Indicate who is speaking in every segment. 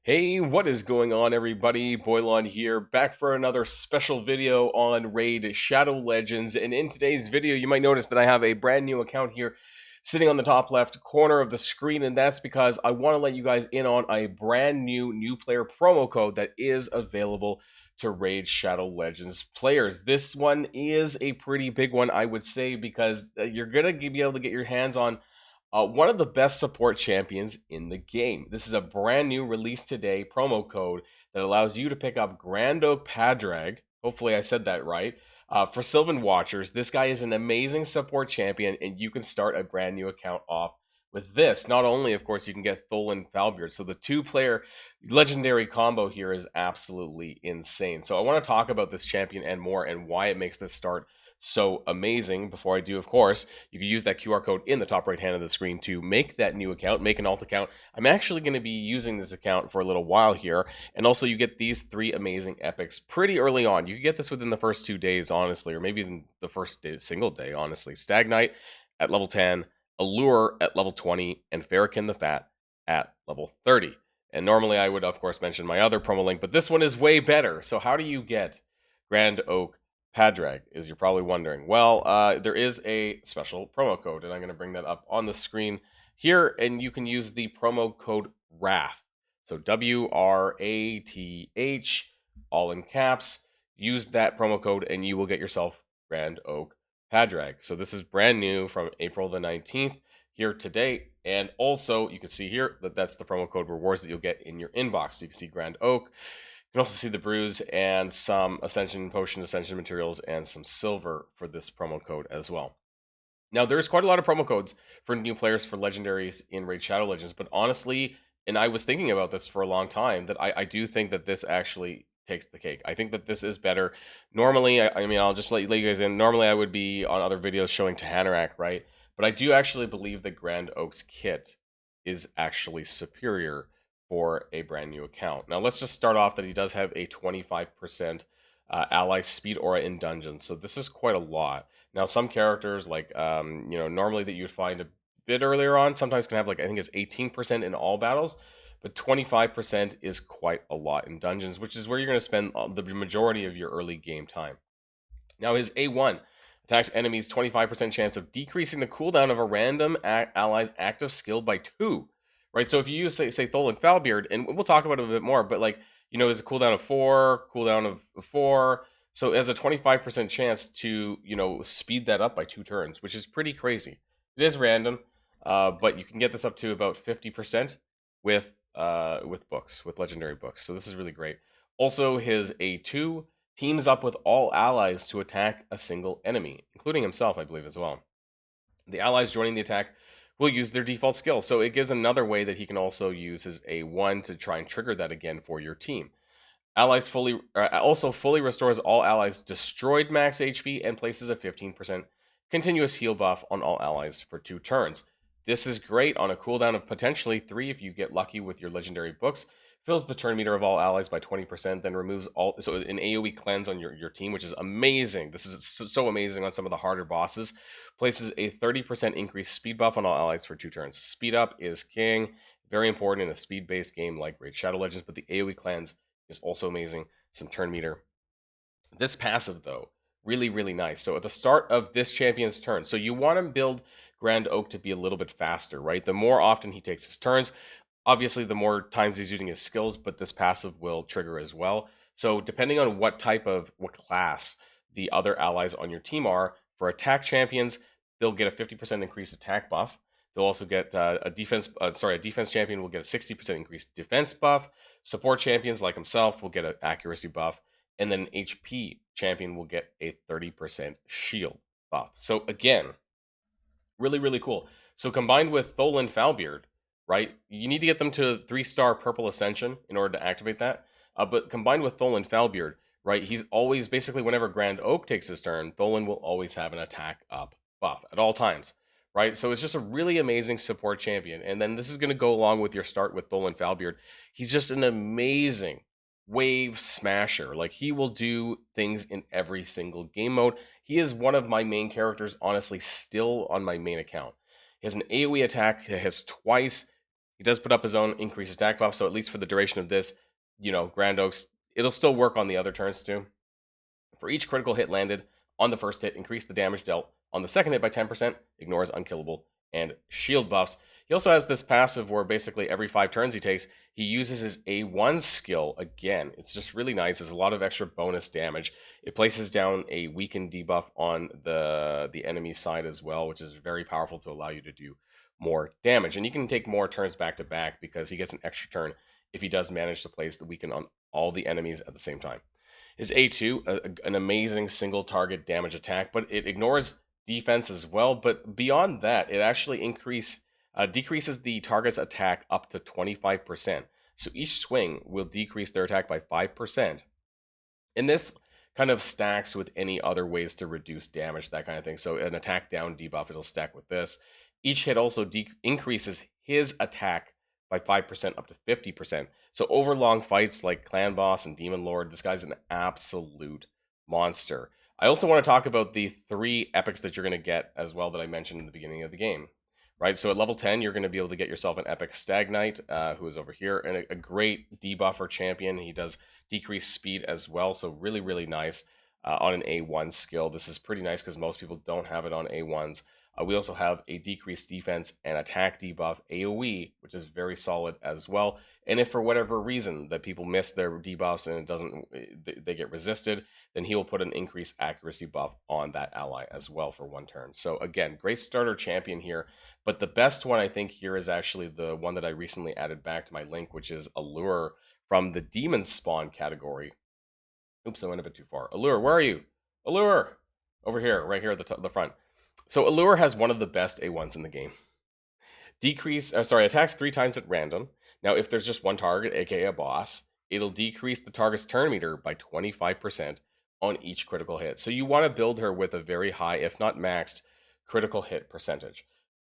Speaker 1: Hey, what is going on, everybody? Boilon here, back for another special video on Raid Shadow Legends. And in today's video, you might notice that I have a brand new account here sitting on the top left corner of the screen, and that's because I want to let you guys in on a brand new player promo code that is available to Raid Shadow Legends players. This one is a pretty big one, I would say, because you're going to be able to get your hands on one of the best support champions in the game. This is a brand new release today promo code that allows you to pick up Grando Padraig. Hopefully I said that right. For Sylvan Watchers, this guy is an amazing support champion, and you can start a brand new account off with this. Not only, of course, you can get Tholin Foulbeard. So the two-player legendary combo here is absolutely insane. So I want to talk about this champion and more, and why it makes this start so amazing. Before I do, of course, you can use that QR code in the top right hand of the screen to make that new account, make an alt account. I'm actually going to be using this account for a little while here, and also you get these 3 amazing epics pretty early on. You can get this within the first 2 days, honestly, or maybe even the first single day, honestly. Stagnite at level 10, Allure at level 20, and Fahrakin the Fat at level 30. And normally I would, of course, mention my other promo link, but this one is way better. So how do you get Grand Oak Padraig, is you're probably wondering. Well, there is a special promo code, and I'm going to bring that up on the screen here, and you can use the promo code WRATH. So WRATH, all in caps. Use that promo code, and you will get yourself Grand Oak Padraig. So this is brand new from April the 19th here today. And also, you can see here that that's the promo code rewards that you'll get in your inbox. So you can see Grand Oak. You can also see the bruise and some ascension potion ascension materials and some silver for this promo code as well. Now, there's quite a lot of promo codes for new players for legendaries in Raid Shadow Legends, but honestly, and I was thinking about this for a long time, that I do think that this actually takes the cake. I think that this is better. Normally, I mean, I'll just let you guys in. Normally, I would be on other videos showing Tahanarak, right? But I do actually believe that Grand Oak's kit is actually superior for a brand new account. Now, let's just start off that he does have a 25% ally speed aura in dungeons. So this is quite a lot. Now, some characters, like, normally that you'd find a bit earlier on, sometimes can have, like, I think it's 18% in all battles, but 25% is quite a lot in dungeons, which is where you're going to spend the majority of your early game time. Now, his A1 attacks enemies 25% chance of decreasing the cooldown of a random ally's active skill by 2. Right, so if you use, say Tholin Foulbeard, and we'll talk about it a bit more, but, like, there's a cooldown of 4, cooldown of 4, so it has a 25% chance to, speed that up by 2 turns, which is pretty crazy. It is random, but you can get this up to about 50% with books, with legendary books, so this is really great. Also, his A2 teams up with all allies to attack a single enemy, including himself, I believe, as well. The allies joining the attack will use their default skill. So it gives another way that he can also use his A1 to try and trigger that again for your team. Allies also fully restores all allies destroyed max HP and places a 15% continuous heal buff on all allies for 2 turns. This is great on a cooldown of potentially 3 if you get lucky with your legendary books. Fills the turn meter of all allies by 20%, then removes all, so an AoE cleanse on your team, which is amazing. This is so amazing on some of the harder bosses. Places a 30% increased speed buff on all allies for 2 turns. Speed up is king, very important in a speed-based game like Raid Shadow Legends, but the AoE cleanse is also amazing. Some turn meter. This passive, though, really nice. So at the start of this champion's turn, so you want to build Grand Oak to be a little bit faster, right? The more often he takes his turns, obviously the more times he's using his skills, but this passive will trigger as well. So depending on what class the other allies on your team are, for attack champions, they'll get a 50% increased attack buff. They'll also get a defense champion will get a 60% increased defense buff. Support champions like himself will get an accuracy buff. And then an HP champion will get a 30% shield buff. So again, really cool. So combined with Tholin Foulbeard, right, you need to get them to 3-star purple ascension in order to activate that. But combined with Tholin Foulbeard, right, he's always, basically whenever Grand Oak takes his turn, Tholin will always have an attack up buff at all times, right? So it's just a really amazing support champion. And then this is going to go along with your start with Tholin Foulbeard. He's just an amazing wave smasher. Like, he will do things in every single game mode. He is one of my main characters, honestly, still on my main account. He has an AoE attack that hits twice, He does put up his own increased attack buff, so at least for the duration of this, Grand Oaks, it'll still work on the other turns too. For each critical hit landed on the first hit, increase the damage dealt on the second hit by 10%, ignores unkillable and shield buffs. He also has this passive where basically every 5 turns he takes, he uses his A1 skill again. It's just really nice. There's a lot of extra bonus damage. It places down a weakened debuff on the enemy side as well, which is very powerful to allow you to do more damage. And you can take more turns back to back because he gets an extra turn if he does manage to place the weaken on all the enemies at the same time. His A2, an amazing single target damage attack, but it ignores defense as well. But beyond that, it actually decreases the target's attack up to 25%. So each swing will decrease their attack by 5%. And this kind of stacks with any other ways to reduce damage, that kind of thing. So an attack down debuff, it'll stack with this. Each hit also increases his attack by 5% up to 50%. So over long fights like Clan Boss and Demon Lord, this guy's an absolute monster. I also want to talk about the 3 epics that you're going to get as well that I mentioned in the beginning of the game. Right, so at level 10, you're going to be able to get yourself an epic Stag Knight, who is over here, and a great debuffer champion. He does decrease speed as well, so really, really nice on an A1 skill. This is pretty nice because most people don't have it on A1s. We also have a decreased defense and attack debuff AoE, which is very solid as well. And if for whatever reason that people miss their debuffs and it doesn't, they get resisted, then he will put an increased accuracy buff on that ally as well for 1 turn. So again, great starter champion here. But the best one I think here is actually the one that I recently added back to my link, which is Allure from the Demon Spawn category. Oops, I went a bit too far. Allure, where are you? Allure! Over here, right here at the front. So Allure has one of the best A1s in the game. Attacks 3 times at random. Now, if there's just one target, aka a boss, it'll decrease the target's turn meter by 25% on each critical hit. So you want to build her with a very high, if not maxed, critical hit percentage.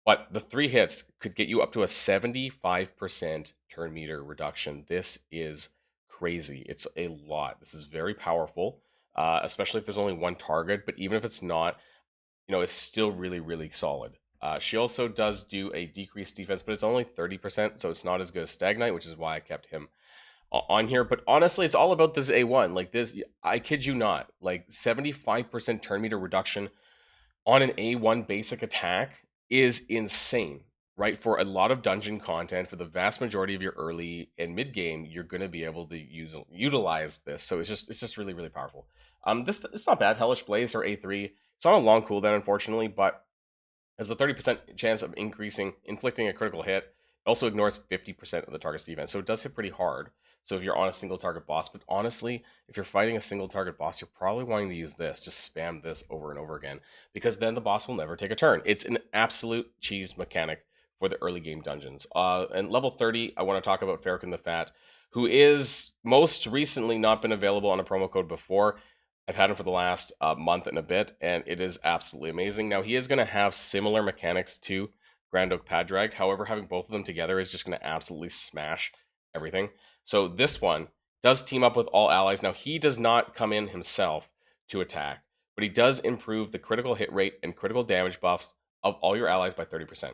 Speaker 1: But the 3 hits could get you up to a 75% turn meter reduction. This is crazy. It's a lot. This is very powerful, especially if there's only one target. But even if it's not, it's still really, really solid. She also does do a decreased defense, but it's only 30%, so it's not as good as Stag Knight, which is why I kept him on here. But honestly, it's all about this A1. Like this, I kid you not, like 75% turn meter reduction on an A1 basic attack is insane, right? For a lot of dungeon content, for the vast majority of your early and mid game, you're going to be able to utilize this. So it's just really, really powerful. It's not bad. Hellish Blaze or A3. It's on a long cooldown, unfortunately, but has a 30% chance of inflicting a critical hit. It also ignores 50% of the target's defense, so it does hit pretty hard. So if you're on a single target boss, but honestly, if you're fighting a single target boss, you're probably wanting to use this. Just spam this over and over again, because then the boss will never take a turn. It's an absolute cheese mechanic for the early game dungeons. And level 30, I want to talk about Fahrakin the Fat, who is most recently not been available on a promo code before. I've had him for the last month and a bit, and it is absolutely amazing. Now, he is going to have similar mechanics to Grand Oak Padraig. However, having both of them together is just going to absolutely smash everything. So this one does team up with all allies. Now, he does not come in himself to attack, but he does improve the critical hit rate and critical damage buffs of all your allies by 30%.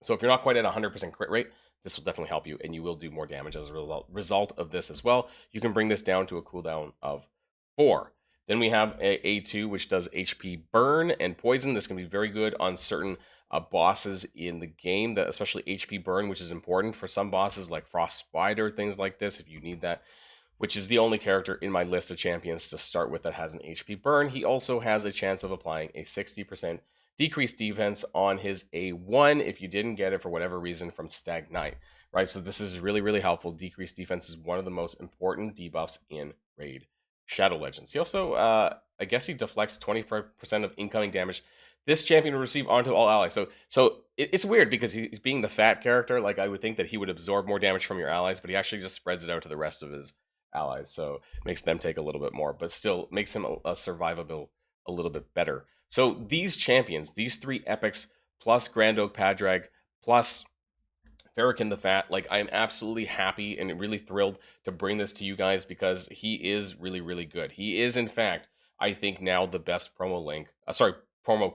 Speaker 1: So if you're not quite at 100% crit rate, this will definitely help you, and you will do more damage as a result of this as well. You can bring this down to a cooldown of 4. Then we have A2, which does HP burn and poison. This can be very good on certain bosses in the game, that especially HP burn, which is important for some bosses like Frost Spider, things like this, if you need that, which is the only character in my list of champions to start with that has an HP burn. He also has a chance of applying a 60% decreased defense on his A1 if you didn't get it for whatever reason from Stag Knight, right? So this is really, really helpful. Decreased defense is one of the most important debuffs in Raid Shadow Legends. He also, I guess he deflects 25% of incoming damage this champion will receive onto all allies. So it's weird because he's being the fat character. Like, I would think that he would absorb more damage from your allies, but he actually just spreads it out to the rest of his allies. So makes them take a little bit more, but still makes him a survivable a little bit better. So these champions, these 3 epics, plus Grand Oak Padraig, plus Fahrakin the Fat, like, I am absolutely happy and really thrilled to bring this to you guys because he is really, really good. He is, in fact, I think now the best promo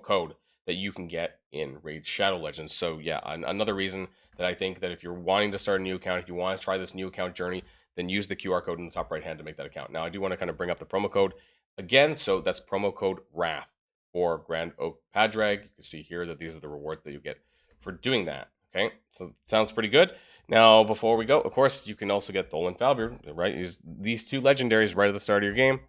Speaker 1: code that you can get in Raid Shadow Legends. So yeah, another reason that I think that if you're wanting to start a new account, if you want to try this new account journey, then use the QR code in the top right hand to make that account. Now, I do want to kind of bring up the promo code again. So that's promo code WRATH for Grand Oak Padraig. You can see here that these are the rewards that you get for doing that. Okay, so sounds pretty good. Now, before we go, of course, you can also get Tholin Foulbeard, right? Use these two legendaries right at the start of your game.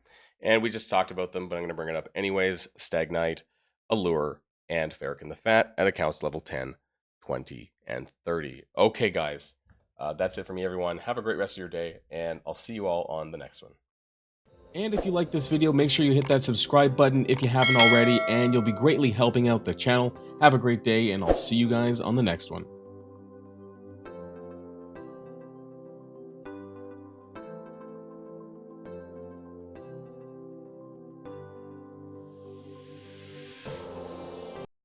Speaker 1: And we just talked about them, but I'm going to bring it up anyways. Stag Knight, Allure, and Fahrakin the Fat at accounts level 10, 20, and 30. Okay, guys, that's it for me, everyone. Have a great rest of your day, and I'll see you all on the next one. And if you like this video, make sure you hit that subscribe button if you haven't already, and you'll be greatly helping out the channel. Have a great day, and I'll see you guys on the next one.